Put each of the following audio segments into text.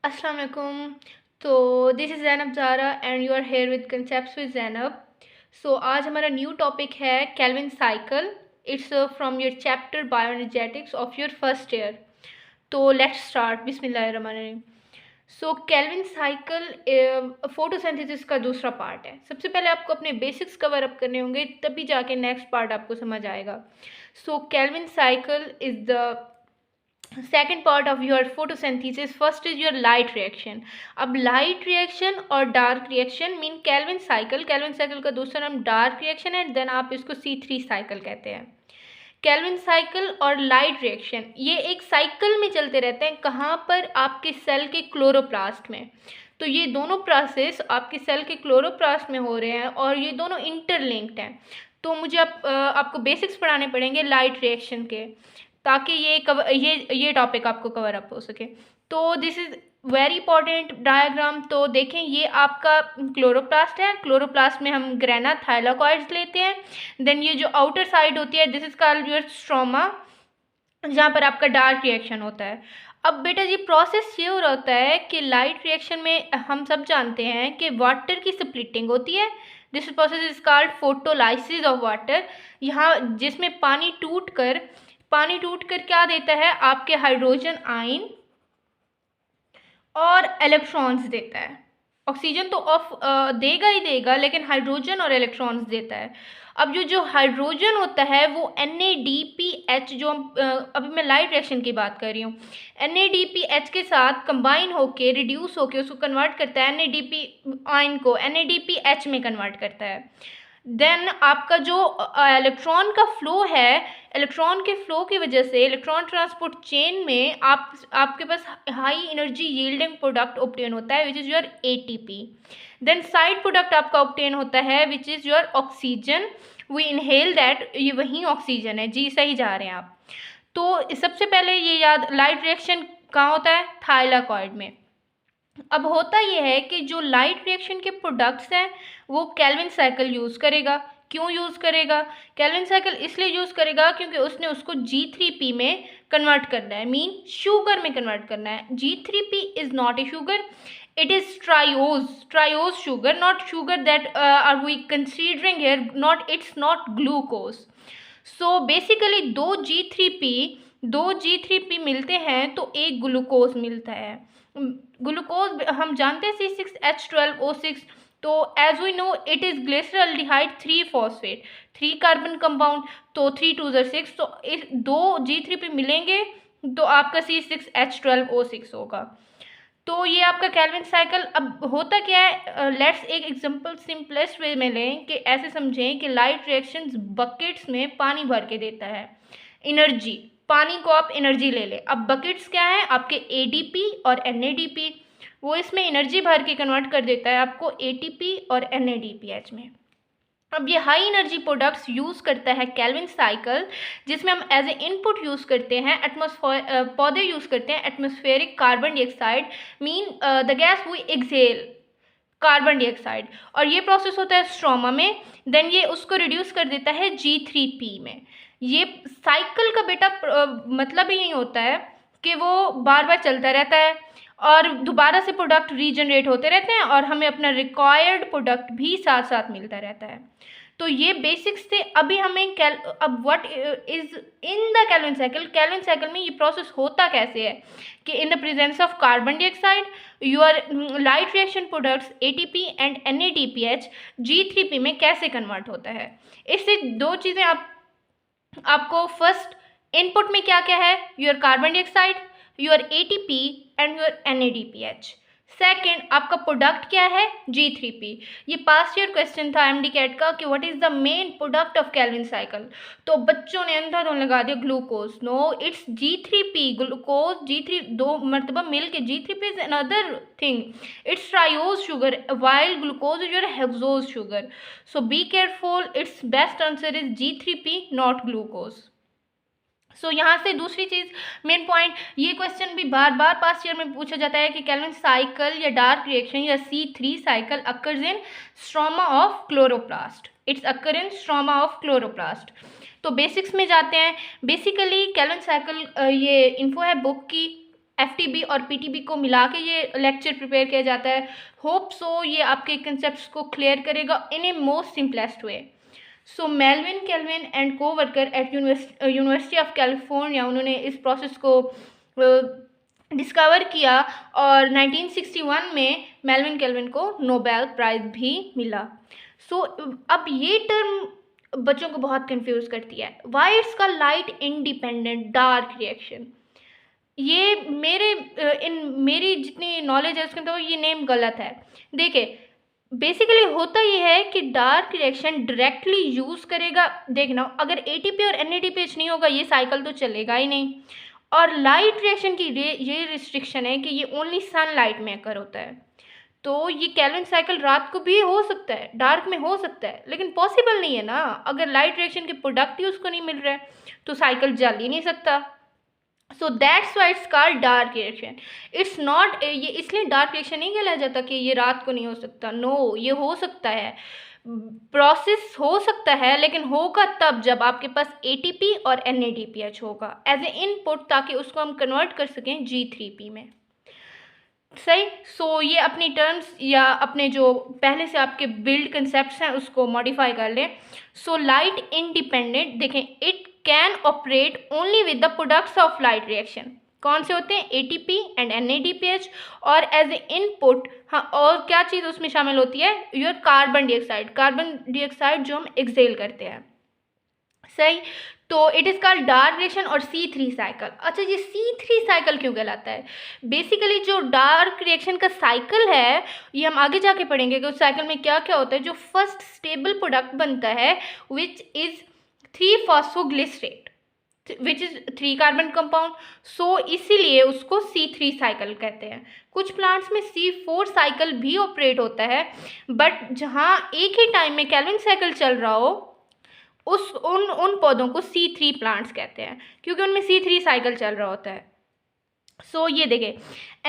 अस्सलाम वालेकुम। तो this is Zainab Zara and you are here with concepts with Zainab. So आज हमारा न्यू टॉपिक है Calvin cycle. It's from your chapter bioenergetics of your first year. तो let's start. बिस्मिल्लाहिर्रहमानिर्रहीम। So Calvin cycle photosynthesis का दूसरा पार्ट है। सबसे पहले आपको अपने बेसिक्स कवर अप करने होंगे, तभी जाके नेक्स्ट पार्ट आपको समझ आएगा। So Calvin cycle is the second part of your photosynthesis. First is your light reaction. अब लाइट रिएक्शन और dark reaction mean Calvin cycle. Calvin cycle का दूसरा नाम डार्क रिएक्शन है, देन आप इसको C3 साइकिल कहते हैं। केल्विन साइकिल और लाइट रिएक्शन ये एक साइकिल में चलते रहते हैं। कहाँ पर? आपके सेल के क्लोरोप्लास्ट में। तो ये दोनों प्रोसेस आपके सेल के क्लोरोप्लास्ट में हो रहे हैं और ये दोनों इंटरलिंक्ड हैं। तो मुझे आपको बेसिक्स पढ़ाने पड़ेंगे लाइट रिएक्शन के, ताकि ये टॉपिक आपको कवर अप हो सके। तो this is very important diagram. तो देखें, ये आपका क्लोरोप्लास्ट है। क्लोरोप्लास्ट में हम ग्रेना थाइलाकॉइड्स लेते हैं। देन ये जो आउटर साइड होती है, this is called your stroma, जहाँ पर आपका डार्क रिएक्शन होता है। अब बेटा ये प्रोसेस ये हो रहा होता है कि लाइट रिएक्शन में हम सब जानते हैं कि वाटर की स्प्लिटिंग होती है। This process is called photolysis of water. यहाँ जिसमें पानी टूट कर क्या देता है? आपके हाइड्रोजन आयन और इलेक्ट्रॉन्स देता है। ऑक्सीजन तो ऑफ देगा ही देगा, लेकिन हाइड्रोजन और इलेक्ट्रॉन्स देता है। अब जो हाइड्रोजन होता है वो NADPH, जो अभी मैं लाइट रिएक्शन की बात कर रही हूँ, NADPH के साथ कंबाइन होके रिड्यूस होके उसको कन्वर्ट करता है, NADP आयन को NADPH में कन्वर्ट करता है। देन आपका जो इलेक्ट्रॉन का फ्लो है, इलेक्ट्रॉन के फ्लो की वजह से इलेक्ट्रॉन ट्रांसपोर्ट चेन में आपके पास high energy yielding product obtain होता है, which is your ATP। Then side product आपका ऑब्टेन होता है, which is your oxygen. We inhale that, ये वही ऑक्सीजन है जी, सही जा रहे हैं आप। तो सबसे पहले ये याद, लाइट रिएक्शन कहाँ होता है? थाइलाकॉइड में। अब होता यह है कि जो लाइट रिएक्शन के प्रोडक्ट्स हैं वो केल्विन साइकिल यूज़ करेगा। क्यों यूज़ करेगा? केल्विन साइकिल इसलिए यूज़ करेगा क्योंकि उसने उसको G3P में कन्वर्ट करना है, मीन शुगर में कन्वर्ट करना है। G3P is not a sugar, it is triose sugar, not sugar that are we considering here, not, it's not glucose. So basically दो G3P मिलते हैं तो एक ग्लूकोज मिलता है। ग्लूकोज हम जानते हैं C6H12O6। तो as we know it is glyceraldehyde 3-फॉस्फेट, 3 कार्बन कंपाउंड, तो 3 2 6। तो इस दो G3P मिलेंगे तो आपका C6H12O6 होगा। तो ये आपका केल्विन साइकिल। अब होता क्या है, लेट्स एक एग्जांपल सिंपलेस्ट वे में लें कि ऐसे समझें कि लाइट रिएक्शंस बकेट्स में पानी भर के देता है एनर्जी। पानी को आप एनर्जी ले लें। अब बकेट्स क्या है? आपके ADP और NADP, वो इसमें एनर्जी भर के कन्वर्ट कर देता है आपको ATP और NADPH में। अब ये हाई एनर्जी प्रोडक्ट्स यूज़ करता है केल्विन साइकिल, जिसमें हम एज ए इनपुट यूज़ करते हैं एटमॉस्फेयर, पौधे यूज़ करते हैं atmospheric carbon dioxide, mean the gas we exhale, carbon dioxide. और ये प्रोसेस होता है स्ट्रोमा में। देन ये उसको रिड्यूस कर देता है G3P में। ये साइकिल का बेटा मतलब यही होता है कि वो बार बार चलता रहता है और दोबारा से प्रोडक्ट रीजनरेट होते रहते हैं और हमें अपना रिक्वायर्ड प्रोडक्ट भी साथ साथ मिलता रहता है। तो ये बेसिक्स थे। अभी हमें अब what is in the kelvin cycle. Calvin cycle में ये प्रोसेस होता कैसे है कि in the presence of carbon dioxide your light reaction products ATP and NADPH G3P में कैसे कन्वर्ट होता है। इससे दो चीज़ें आपको फर्स्ट इनपुट में क्या क्या है? Your carbon dioxide, your ATP and your NADPH। Second आपका प्रोडक्ट क्या है? G3P। ये पास्ट ईयर क्वेश्चन था MD कैट का कि what is the main product of Calvin cycle. तो बच्चों ने अंधाधुन लगा दिया glucose. No, it's G3P। Glucose G3 दो मरतबा मिल के G3P is another thing, it's triose sugar, while glucose is your hexose sugar. So be careful, it's best answer is G3P, not glucose. So यहाँ से दूसरी चीज़, मेन पॉइंट, ये question भी बार बार पास्ट ईयर में पूछा जाता है कि केल्विन साइकिल या डार्क रिएक्शन या C3 cycle occurs in stroma of chloroplast. It's occur in stroma of chloroplast. तो बेसिक्स में जाते हैं। बेसिकली केल्विन साइकिल, ये इन्फो है बुक की, FTB और PTB को मिला के ये लेक्चर प्रिपेयर किया जाता है। होप सो ये आपके कंसेप्ट्स को क्लियर करेगा in a most simplest way. So Melvin Calvin and coworker at University of California, उन्होंने इस प्रोसेस को डिस्कवर किया और 1961 में मेलविन केल्विन को नोबेल प्राइज़ भी मिला। सो अब ये टर्म बच्चों को बहुत कंफ्यूज करती है, वाई इट्स का लाइट इंडिपेंडेंट डार्क रिएक्शन। ये मेरी जितनी नॉलेज है उसके अंदर ये नेम गलत है। देखिए बेसिकली होता ये है कि डार्क रिएक्शन डायरेक्टली यूज़ करेगा, देखना अगर ATP और NADPH नहीं होगा ये साइकिल तो चलेगा ही नहीं। और लाइट रिएक्शन की ये रिस्ट्रिक्शन है कि ये ओनली सनलाइट में अकर होता है। तो ये केल्विन साइकिल रात को भी हो सकता है, डार्क में हो सकता है, लेकिन पॉसिबल नहीं है ना, अगर लाइट रिएक्शन के प्रोडक्ट ही उसको नहीं मिल रहा है तो साइकिल जल ही नहीं सकता। So that's why it's called dark reaction. It's not, ये इसलिए डार्क रिएक्शन नहीं कहला जाता कि ये रात को नहीं हो सकता। नो, ये हो सकता है, प्रोसेस हो सकता है, लेकिन होगा तब जब आपके पास ATP और NADPH होगा एज ए इनपुट, ताकि उसको हम कन्वर्ट कर सकें G3P में। सही। सो ये अपनी टर्म्स या अपने जो पहले से आपके बिल्ड कंसेप्ट्स हैं उसको मॉडिफाई कर लें। सो लाइट इंडिपेंडेंट, देखें, it can operate only with the products of light reaction. कौन से होते हैं? ATP and NADPH। और एज ए इनपुट, हाँ, और क्या चीज़ उसमें शामिल होती है? योर कार्बन डाइऑक्साइड जो हम एक्सेल करते हैं। सही। तो it is called dark reaction और C3 साइकिल। अच्छा, ये C3 साइकिल क्यों कहलाता है? बेसिकली जो डार्क रिएक्शन का साइकिल है ये हम आगे जाके पढ़ेंगे कि उस साइकिल में क्या क्या होता है। जो फर्स्ट स्टेबल प्रोडक्ट बनता है विच इज़ 3-फॉस्फोग्लिसरेट which is 3 carbon compound. So इसीलिए उसको C3 साइकिल कहते हैं। कुछ प्लांट्स में C4 साइकिल भी ऑपरेट होता है, बट जहाँ एक ही टाइम में केल्विन साइकिल चल रहा हो उन पौधों को C3 प्लांट्स कहते हैं, क्योंकि उनमें C3 साइकिल चल रहा होता है। सो ये देखें,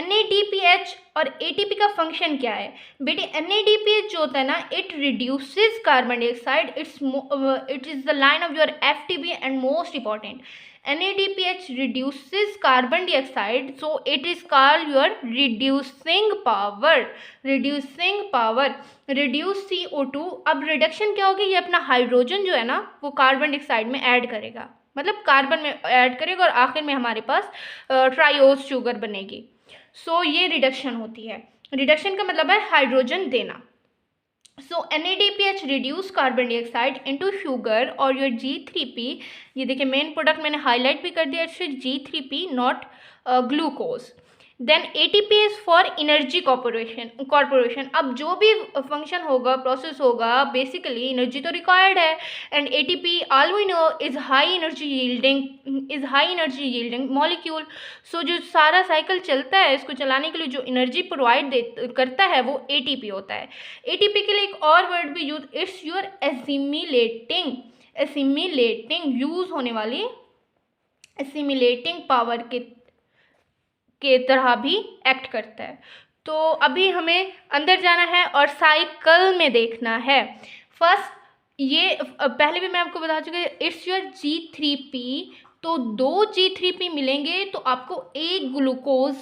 NADPH और ATP का फंक्शन क्या है बेटे? NADPH जो होता है ना, it reduces carbon dioxide, it is the line of your FTB and most important, NADPH reduces carbon dioxide, so it is called your reducing power, reduce CO2। अब रिडक्शन क्या होगी? ये अपना हाइड्रोजन जो है ना वो कार्बन डाइऑक्साइड में ऐड करेगा, मतलब कार्बन में ऐड करेगा और आखिर में हमारे पास ट्राइओस शुगर बनेगी। सो ये रिडक्शन होती है। रिडक्शन का मतलब है हाइड्रोजन देना। सो NADPH reduce carbon dioxide into sugar और योर G3P, ये देखिए मेन प्रोडक्ट मैंने हाईलाइट भी कर दिया, it's G3P not glucose. Then ATP is for energy corporation. अब जो भी फंक्शन होगा, प्रोसेस होगा, बेसिकली एनर्जी तो रिक्वायर्ड है, and ATP all we know is high energy yielding molecule. So जो सारा साइकिल चलता है, इसको चलाने के लिए जो एनर्जी प्रोवाइड करता है वो ATP होता है। ATP के लिए एक और वर्ड भी use, it's your assimilating use होने वाली एसिमिलेटिंग पावर के तरह भी एक्ट करता है। तो अभी हमें अंदर जाना है और साइकिल में देखना है। फर्स्ट, ये पहले भी मैं आपको बता चुकी हूँ, इट्स योर G3P। तो 2 G3P मिलेंगे तो आपको एक ग्लूकोज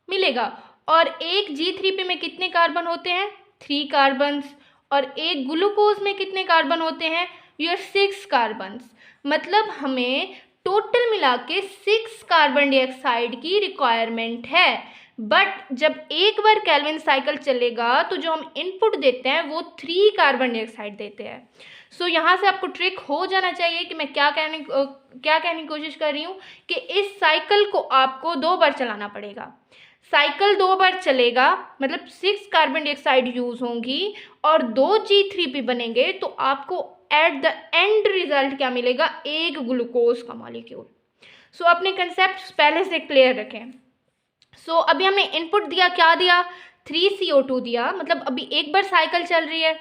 मिलेगा। और एक G3P में कितने कार्बन होते हैं? 3 कार्बन्स। और एक ग्लूकोज में कितने कार्बन होते हैं? Your 6 carbons. मतलब हमें टोटल मिला के 6 कार्बन डाइऑक्साइड की रिक्वायरमेंट है। बट जब एक बार केल्विन साइकिल चलेगा तो जो हम इनपुट देते हैं वो 3 कार्बन डाइऑक्साइड देते हैं। सो यहाँ से आपको ट्रिक हो जाना चाहिए कि मैं क्या कहने की कोशिश कर रही हूँ कि इस साइकिल को आपको 2 बार चलाना पड़ेगा। साइकिल 2 बार चलेगा, मतलब 6 कार्बन डाइऑक्साइड यूज होंगी और 2 G3P बनेंगे, तो आपको एट द एंड रिजल्ट क्या मिलेगा? एक ग्लूकोज का मॉलिक्यूल। सो अपने कंसेप्ट पहले से क्लियर रखें। सो अभी हमने इनपुट दिया, क्या दिया? 3CO2 दिया, मतलब अभी एक बार साइकिल चल रही है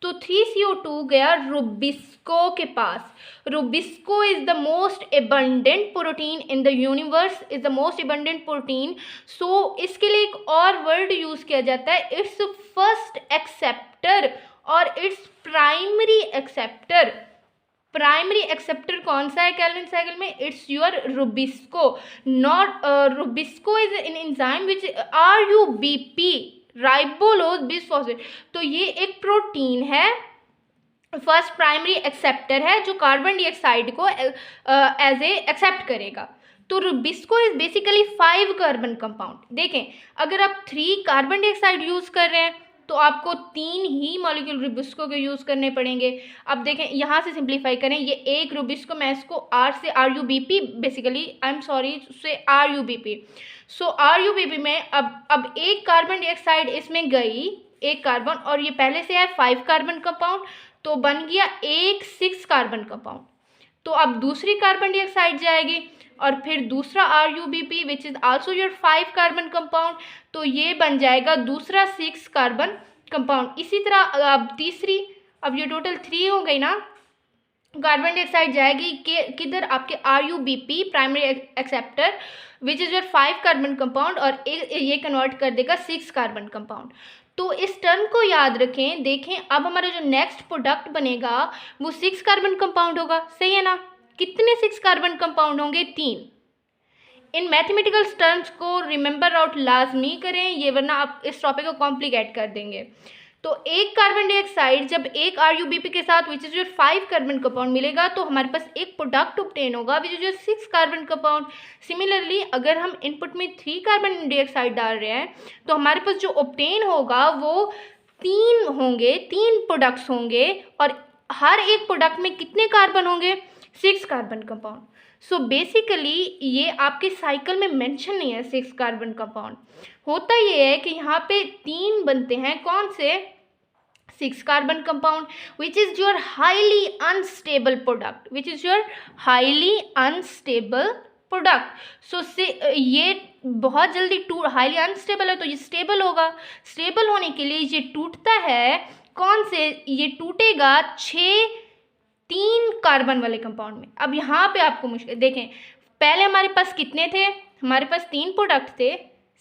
तो 3CO2 गया रुबिस्को के पास। Rubisco is the most abundant protein in the universe, is the most abundant protein. So इसके लिए एक और वर्ड यूज किया जाता है, इट्स फर्स्ट एक्सेप्टर और it's primary acceptor. Primary acceptor कौन सा है कैल्विन साइकिल में? It's your rubisco. Not rubisco is an enzyme which RUBP, ribulose bisphosphate. तो ये एक प्रोटीन है, फर्स्ट प्राइमरी एक्सेप्टर है जो कार्बन डाइऑक्साइड को एज ए एक्सेप्ट करेगा। तो Rubisco is basically 5 carbon compound. देखें, अगर आप 3 कार्बन डाइऑक्साइड यूज़ कर रहे हैं तो आपको 3 ही मॉलिक्यूल रुबिस्को के यूज़ करने पड़ेंगे। अब देखें, यहाँ से सिंप्लीफाई करें, ये एक रुबिस्को, मैं इसको R से RUBP, basically I am sorry से RUBP। सो RUBP में अब एक कार्बन डाइऑक्साइड इसमें गई, एक कार्बन, और ये पहले से है 5 कार्बन कंपाउंड, तो बन गया एक 6 कार्बन कंपाउंड। तो अब दूसरी कार्बन डाइऑक्साइड जाएगी और फिर दूसरा RUBP which is also your 5 carbon compound, तो ये बन जाएगा दूसरा 6 कार्बन कंपाउंड। इसी तरह अब तीसरी, अब ये टोटल 3 हो गई ना, कार्बन डाइऑक्साइड जाएगी किधर? आपके RUBP primary acceptor which is your 5 carbon compound, और ये कन्वर्ट कर देगा 6 कार्बन कंपाउंड। तो इस टर्म को याद रखें। देखें, अब हमारा जो नेक्स्ट प्रोडक्ट बनेगा वो 6 कार्बन कंपाउंड होगा, सही है ना? कितने 6 कार्बन कंपाउंड होंगे? 3। इन मैथमेटिकल टर्म्स को रिमेंबर आउट लाजमी करें ये, वरना आप इस टॉपिक को कॉम्प्लिकेट कर देंगे। तो एक कार्बन डाइऑक्साइड जब एक RUBP के साथ विच इज़ योर 5 कार्बन कंपाउंड मिलेगा तो हमारे पास एक प्रोडक्ट ऑब्टेन होगा विच is your 6 carbon compound. Similarly अगर हम इनपुट में 3 कार्बन डाइऑक्साइड डाल रहे हैं तो हमारे पास जो ऑब्टेन होगा वो 3 होंगे, 3 प्रोडक्ट्स होंगे, और हर एक प्रोडक्ट में कितने कार्बन होंगे? 6 कार्बन कंपाउंड। सो बेसिकली ये आपके साइकिल में मेंशन नहीं है 6 कार्बन कंपाउंड। होता ये है कि यहाँ पे 3 बनते हैं, कौन से? 6 carbon compound which is your highly unstable product, which is your highly unstable product. So से ये बहुत जल्दी हाईली अनस्टेबल है तो ये स्टेबल होगा। स्टेबल होने के लिए ये टूटता है कौन से? ये टूटेगा 3 कार्बन वाले कंपाउंड में। अब यहाँ पे आपको मुश्किल, देखें पहले हमारे पास कितने थे? हमारे पास 3 प्रोडक्ट थे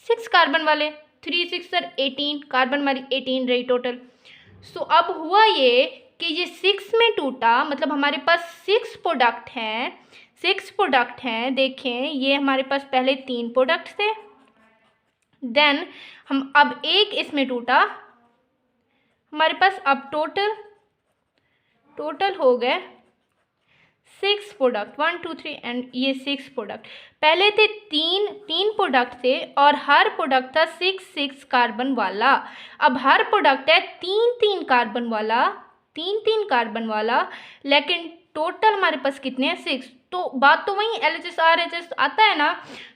6 कार्बन वाले, 3 6 18, कार्बन हमारी 18 रही टोटल। सो अब हुआ ये कि ये 6 में टूटा, मतलब हमारे पास 6 प्रोडक्ट हैं, 6 प्रोडक्ट हैं। देखें, ये हमारे पास पहले 3 प्रोडक्ट थे, देन हम अब एक इसमें टूटा, हमारे पास अब टोटल हो गए 6 प्रोडक्ट, 1 2 3 एंड ये 6 प्रोडक्ट। पहले थे 3 प्रोडक्ट थे और हर प्रोडक्ट था 6 कार्बन वाला। अब हर प्रोडक्ट है 3 कार्बन वाला, 3 कार्बन वाला, लेकिन टोटल हमारे पास कितने हैं? 6। तो बात तो वही LHS RHS आता है ना,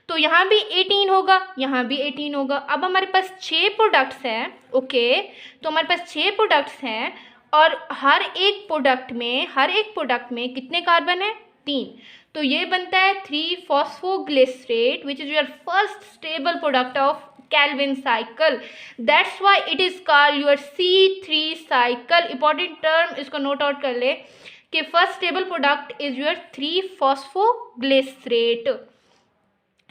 तो यहाँ भी 18 होगा, यहाँ भी 18 होगा। अब हमारे पास 6 प्रोडक्ट्स हैं, ओके, तो हमारे पास 6 प्रोडक्ट्स हैं और हर एक प्रोडक्ट में कितने कार्बन है? 3। तो ये बनता है 3 phosphoglycerate which is your first stable product of Calvin cycle. That's why it is called your C3 cycle. Important term इसको नोट आउट कर ले कि first stable product is your 3 phosphoglycerate.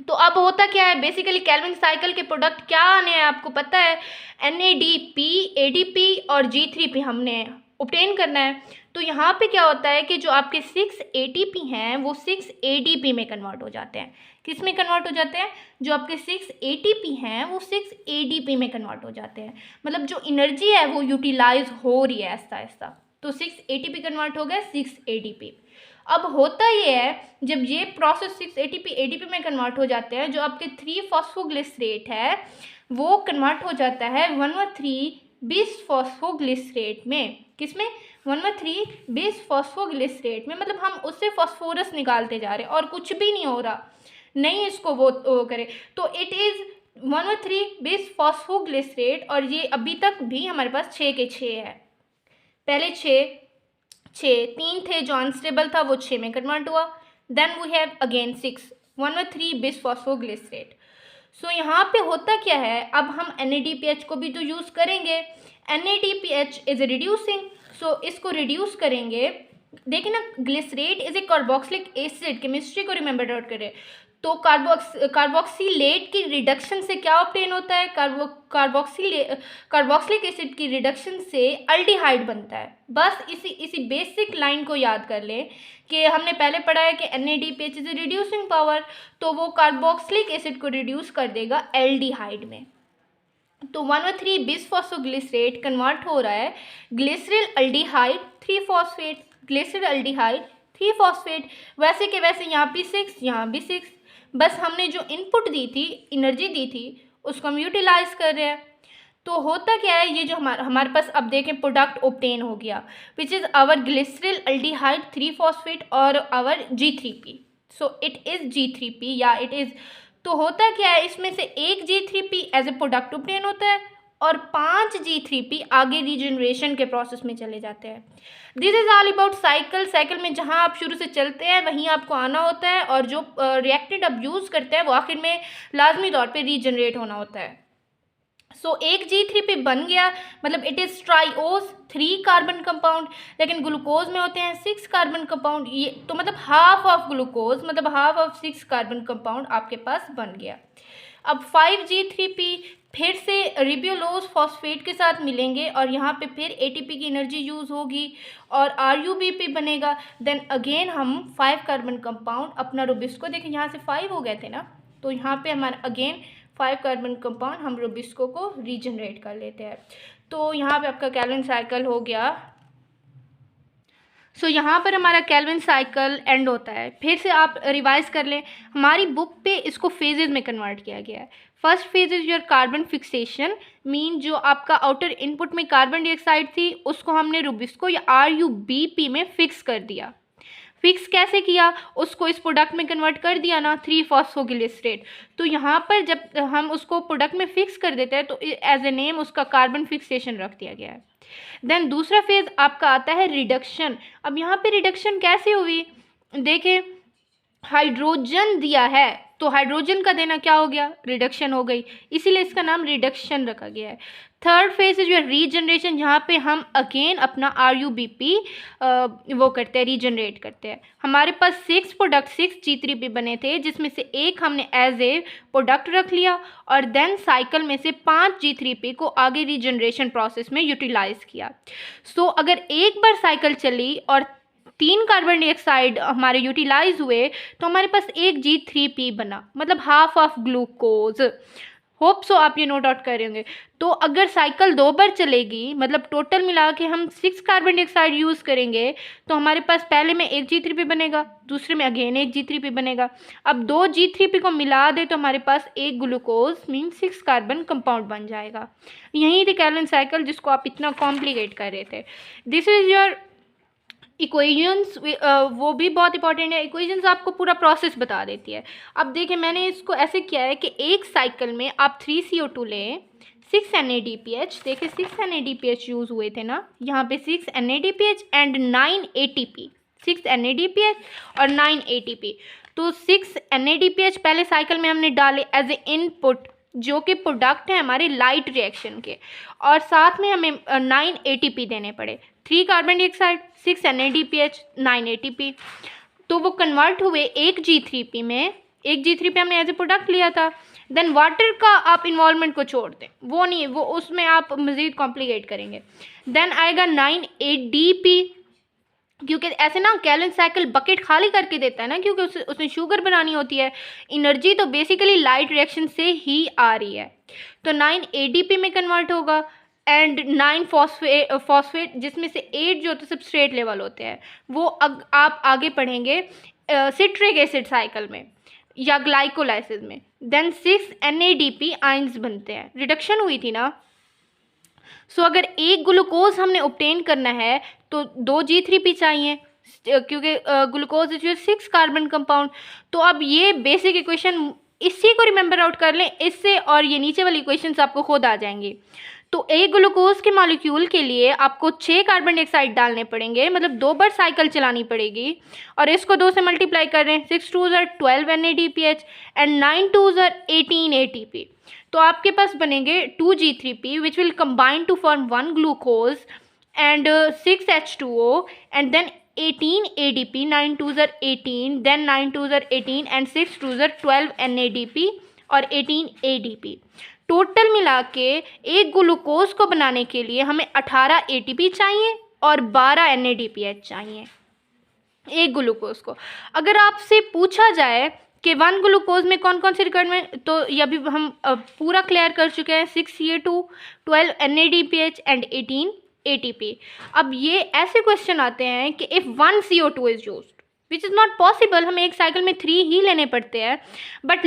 तो अब होता क्या है? बेसिकली कैल्विन साइकिल के प्रोडक्ट क्या आने हैं आपको पता है? NADP, ADP और G3P हमने ऑब्टेन करना है। तो यहाँ पे क्या होता है कि जो आपके 6 ATP हैं वो 6 ADP में कन्वर्ट हो जाते हैं। किस में कन्वर्ट हो जाते हैं? जो आपके 6 ATP हैं वो 6 ADP में कन्वर्ट हो जाते हैं। मतलब जो एनर्जी है वो यूटिलाइज हो रही है ऐसा ऐसा। तो 6 ATP कन्वर्ट हो गया 6 ADP। अब होता ये है जब ये प्रोसेस 6 ATP ADP में कन्वर्ट हो जाते हैं, जो आपके 3 फॉस्फोग्लिसरेट है वो कन्वर्ट हो जाता है 113 बिसफॉस्फोग्लिसरेट में। किसमें? 113 बिसफॉस्फोग्लिसरेट में। मतलब हम उससे फॉस्फोरस निकालते जा रहे हैं और कुछ भी नहीं हो रहा, नहीं इसको वो करे। तो इट इज़ 113 बिसफॉस्फोग्लिसरेट और ये अभी तक भी हमारे पास 6 के 6 है। पहले 3 थे जो अनस्टेबल था वो 6 में कन्वर्ट हुआ, then we have again 6 113 bisphosphoglycerate. So यहाँ पे होता क्या है? अब हम NADPH को भी तो यूज़ करेंगे। NADPH इज रिड्यूसिंग, सो इसको रिड्यूस करेंगे। देखिए ना, glycerate is a carboxylic acid, chemistry को रिमेंबर आउट करें। तो कार्बोक्सिलेट की रिडक्शन से क्या ऑब्टेन होता है? कार्बोक्सिलिक एसिड की रिडक्शन से अल्डिहाइड बनता है। बस इसी बेसिक लाइन को याद कर लें कि हमने पहले पढ़ा है कि NADPH इज रिड्यूसिंग पावर, तो वो कार्बोक्सिलिक एसिड को रिड्यूस कर देगा एल्डिहाइड में। तो 103 बिसफॉस्फोग्लिसरेट कन्वर्ट हो रहा है glycerol aldehyde 3 phosphate, glycerol aldehyde 3 phosphate, वैसे के वैसे यहाँ भी 6, यहाँ भी 6, बस हमने जो इनपुट दी थी, एनर्जी दी थी, उसको हम यूटिलाइज कर रहे हैं। तो होता क्या है, ये जो हमारे पास अब देखें प्रोडक्ट ऑब्टेन हो गया which is our glyceraldehyde 3 phosphate और our G3P। So it is G3P या इट इज़, तो होता क्या है, इसमें से एक G3P as a product obtain होता है और 5 G3P आगे रीजनरेशन के प्रोसेस में चले जाते हैं। This is all about cycle. Cycle में जहां आप शुरू से चलते हैं वहीं आपको आना होता है, और जो रिएक्टेंट आप यूज़ करते हैं वो आखिर में लाजमी तौर पे रीजनरेट होना होता है। सो एक G3P बन गया, मतलब इट इज़ ट्राइओस 3 कार्बन कंपाउंड, लेकिन ग्लूकोज में होते हैं 6 कार्बन कंपाउंड। ये तो मतलब हाफ ऑफ ग्लूकोज, मतलब हाफ ऑफ 6 कार्बन कंपाउंड आपके पास बन गया। अब 5 G3P फिर से रिब्यूलोज फॉस्फेट के साथ मिलेंगे और यहाँ पे फिर ATP की एनर्जी यूज़ होगी और RUBP बनेगा। देन अगेन हम 5 कार्बन कंपाउंड अपना रूबिस्को, देखें यहाँ से 5 हो गए थे ना, तो यहाँ पे हमारा अगेन 5 कार्बन कंपाउंड हम रूबिस्को को रीजनरेट कर लेते हैं। तो यहाँ पे आपका कैल्विन साइकिल हो गया। सो यहाँ पर हमारा कैल्विन साइकिल एंड होता है। फिर से आप रिवाइज कर लें, हमारी बुक पे इसको फेजेस में कन्वर्ट किया गया है। First phase is your carbon fixation, mean जो आपका आउटर इनपुट में कार्बन डाइऑक्साइड थी उसको हमने रूबिस्को या RUBP में फिक्स कर दिया। फिक्स कैसे किया, उसको इस प्रोडक्ट में कन्वर्ट कर दिया ना 3 फॉस्फोग्लिसरेट। तो यहाँ पर जब हम उसको प्रोडक्ट में फिक्स कर देते हैं तो एज ए नेम उसका कार्बन फिक्सेशन रख दिया गया है। देन दूसरा फेज आपका आता है रिडक्शन। अब यहाँ पे रिडक्शन कैसे हुई, देखें हाइड्रोजन दिया है तो हाइड्रोजन का देना क्या हो गया, रिडक्शन हो गई, इसीलिए इसका नाम रिडक्शन रखा गया है। Third phase is your regeneration, यहाँ पे हम अगेन अपना RUBP वो करते हैं, रीजनरेट करते हैं। हमारे पास 6 प्रोडक्ट 6 G3P बने थे, जिसमें से एक हमने एज ए प्रोडक्ट रख लिया और देन साइकिल में से 5 G3P को आगे रीजनरेशन प्रोसेस में यूटिलाइज किया। सो अगर एक बार साइकिल चली और 3 कार्बन डाइऑक्साइड हमारे यूटिलाइज हुए तो हमारे पास एक G3P बना, मतलब half of glucose. Hope so आप ये नोट आउट करेंगे। तो अगर साइकिल 2 बार चलेगी, मतलब टोटल मिला के हम 6 कार्बन डाइऑक्साइड यूज़ करेंगे तो हमारे पास पहले में एक G3P बनेगा, दूसरे में अगेन एक G3P बनेगा। अब 2 G3P को मिला दे तो हमारे पास एक ग्लूकोज मीन 6 कार्बन कंपाउंड बन जाएगा। यही थी कैल्विन साइकिल जिसको आप इतना कॉम्प्लिकेट कर रहे थे। दिस इज़ योर इक्वेशंस, वो भी बहुत इंपॉर्टेंट है। इक्वेशंस आपको पूरा प्रोसेस बता देती है। अब देखिए मैंने इसको ऐसे किया है कि एक साइकिल में आप 3 CO2 लें, 6 NADPH, देखिए 6 NADPH यूज़ हुए थे ना, यहाँ पे 6 NADPH एंड 9 ATP, 6 NADPH और 9 ATP। तो 6 NADPH पहले साइकिल में हमने डाले एज ए इनपुट, जो कि प्रोडक्ट है हमारे लाइट रिएक्शन के, और साथ में हमें 9 ATP देने पड़े, 3 कार्बन डाइऑक्साइड, 6 NADPH, 9 ATP। तो वो कन्वर्ट हुए एक G3P में, एक G3P हमने एज ए प्रोडक्ट लिया था। देन वाटर का आप इन्वॉल्वमेंट को छोड़ दें, वो नहीं, वो उसमें आप मज़ीद कॉम्प्लिकेट करेंगे। देन आएगा 9 ADP, क्योंकि ऐसे ना कैल्विन साइकिल बकेट खाली करके देता है ना, क्योंकि उसमें शुगर बनानी होती है, एनर्जी तो बेसिकली लाइट रिएक्शन से ही आ रही है। तो 9 ADP में कन्वर्ट होगा एंड 9 फॉस्फेट, जिसमें से 8 जो तो सबस्ट्रेट लेवल होते हैं, वो आप आगे पढ़ेंगे सिट्रिक एसिड साइकिल में या ग्लाइकोलाइसिस में। देन 6 NADP आइंस बनते हैं, रिडक्शन हुई थी ना। सो अगर एक ग्लूकोज हमने ऑब्टेन करना है तो 2 G3P चाहिए, क्योंकि ग्लूकोज इज 6 कार्बन कंपाउंड। तो अब ये बेसिक इक्वेशन इसी को रिमेंबर आउट कर लें, इससे और ये नीचे वाली इक्वेशंस आपको खुद आ जाएंगी। तो एक ग्लूकोज के मॉलिक्यूल के लिए आपको 6 कार्बन डाइऑक्साइड डालने पड़ेंगे, मतलब 2 बार साइकिल चलानी पड़ेगी, और इसको 2 से मल्टीप्लाई कर रहे हैं, 6 2s are 12 NADPH and 9 2s are 18 ATP। तो आपके पास बनेंगे 2 G3P which will combine to form 1 glucose and 6 H2O and then 18 ADP, 9 2s are 18, then 9 2s are 18 and 6 2s are 12 NADP और 18 ADP। टोटल मिला के एक ग्लूकोज को बनाने के लिए हमें 18 ATP चाहिए और 12 NADPH चाहिए एक ग्लूकोज को। अगर आपसे पूछा जाए कि 1 ग्लूकोज में कौन कौन सी रिक्वायरमेंट, तो ये अभी हम पूरा क्लियर कर चुके हैं, 6 CA2, 12 NADPH एंड 18 ATP। अब ये ऐसे क्वेश्चन आते हैं कि if 1 CO2 is used which is not possible, हमें एक साइकिल में 3 ही लेने पड़ते हैं, बट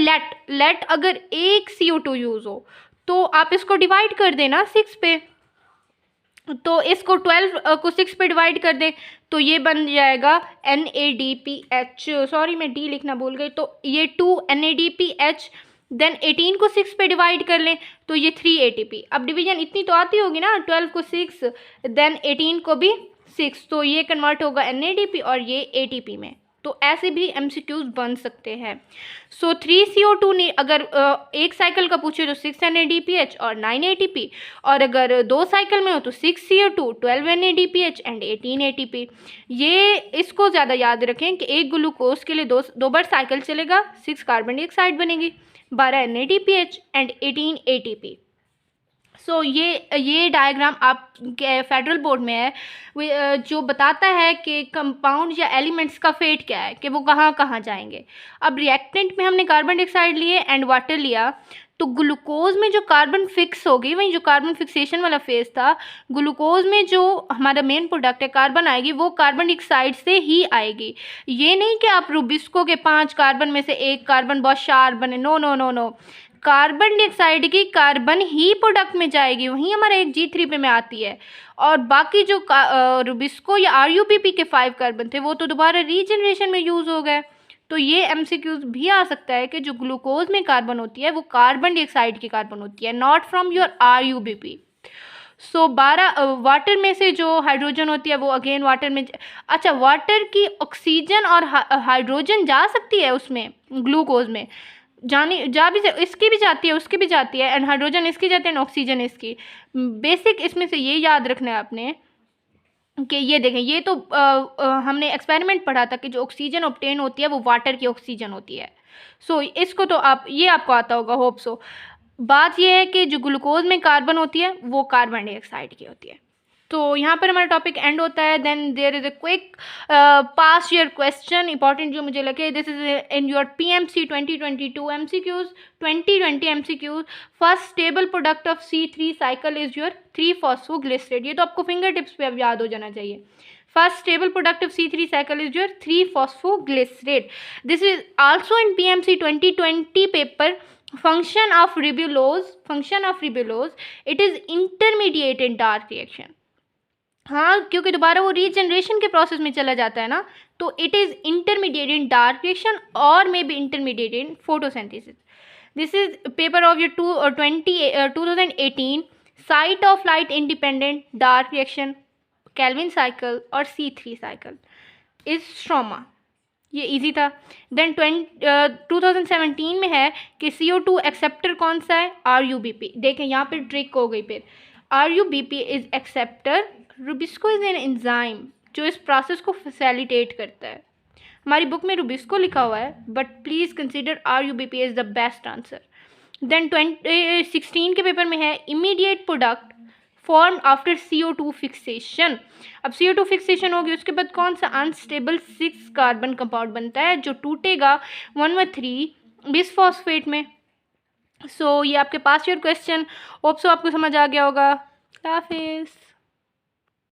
लेट अगर एक CO2 यूज़ हो तो आप इसको डिवाइड कर देना 6 पे, तो इसको 12 को 6 पे डिवाइड कर दें तो ये बन जाएगा NADPH, सॉरी मैं D लिखना भूल गई, तो ये 2 NADPH, देन 18 को 6 पे डिवाइड कर लें तो ये 3 ATP। अब डिवीजन इतनी तो आती होगी ना, 12 को 6 देन 18 को भी 6, तो ये कन्वर्ट होगा NADP और ये ATP में। तो ऐसे भी MCQs बन सकते हैं। सो 3 CO2 ने अगर एक साइकिल का पूछे तो 6 NADPH और 9 ATP, और अगर 2 साइकिल में हो तो 6 CO2, 12 NADPH एंड 18 ATP। ये इसको ज़्यादा याद रखें कि एक ग्लूकोज के लिए दो बार साइकिल चलेगा, 6 कार्बन डाइऑक्साइड बनेगी, 12 NADPH एंड 18 ATP। सो ये डायग्राम आप फेडरल बोर्ड में है जो बताता है कि कंपाउंड या एलिमेंट्स का फेट क्या है, कि वो कहाँ कहाँ जाएंगे। अब रिएक्टेंट में हमने कार्बन डाइऑक्साइड लिए एंड वाटर लिया, तो ग्लूकोज में जो कार्बन फिक्स होगी, वही जो कार्बन फिक्सेशन वाला फेज था, ग्लूकोज में जो हमारा मेन प्रोडक्ट है कार्बन आएगी, वो कार्बन डाइऑक्साइड से ही आएगी। ये नहीं कि आप रुबिस्को के 5 कार्बन में से एक कार्बन बहुत शार्प बने, no no no no, carbon dioxide की कार्बन ही प्रोडक्ट में जाएगी, वहीं हमारा एक G3 पे में आती है, और बाकी जो रुबिस्को या RUBP के 5 कार्बन थे वो तो दोबारा रीजनरेशन में यूज़ हो गए। तो ये MCQs भी आ सकता है कि जो ग्लूकोज में कार्बन होती है वो कार्बन डाइऑक्साइड की कार्बन होती है, not from your RUBP। So 12 water में से जो हाइड्रोजन होती है वो अगेन वाटर में, अच्छा वाटर की ऑक्सीजन और हाइड्रोजन जा सकती है उसमें, ग्लूकोज में इसकी भी जाती है, उसकी भी जाती है, एंड हाइड्रोजन इसकी जाती है एंड ऑक्सीजन इसकी। बेसिक इसमें से ये याद रखना है आपने कि ये देखें, ये तो हमने एक्सपेरिमेंट पढ़ा था कि जो ऑक्सीजन ऑब्टेन होती है वो वाटर की ऑक्सीजन होती है। सो इसको तो ये आपको आता होगा, होप सो। बात ये है कि जो ग्लूकोज में कार्बन होती है वो कार्बन डाइऑक्साइड की होती है। तो यहाँ पर हमारा टॉपिक एंड होता है। Then there is a quick past year question important जो मुझे लगे, this is in your PMC 2022 MCQs 2020 MCQs। First stable product of C3 cycle is your 3-फॉस्फोग्लिसरेट। ये तो आपको फिंगर टिप्स पे अब याद हो जाना चाहिए। First stable product of C3 cycle is your 3-phosphoglycerate. This is also in PMC 2020 paper. Function of ribulose, it is intermediate in dark reaction. हाँ, क्योंकि दोबारा वो रीजनरेशन के प्रोसेस में चला जाता है ना, तो it is intermediate in dark reaction और may be intermediate in photosynthesis. This is paper of your 2018 site of light independent dark reaction, Calvin cycle और C3 साइकिल इज स्ट्रोमा। ये इजी था। देन 2017 में है कि CO2 एक्सेप्टर कौन सा है, RUBP। देखें यहाँ पर ट्रिक हो गई, फिर RUBP is acceptor, Rubisco is an enzyme जो इस प्रोसेस को फैसिलिटेट करता है। हमारी बुक में रुबिस्को लिखा हुआ है, but please consider RUBP is the best answer. Then 2016 के पेपर में है immediate product form after CO2 fixation. अब CO2 फिक्सेशन होगी, उसके बाद कौन सा अनस्टेबल 6 कार्बन कंपाउंड बनता है जो टूटेगा 1/3 बिसफॉस्फेट में। सो ये आपके पास योर क्वेश्चन, होप सो आपको समझ आ गया होगा। हाफिज़।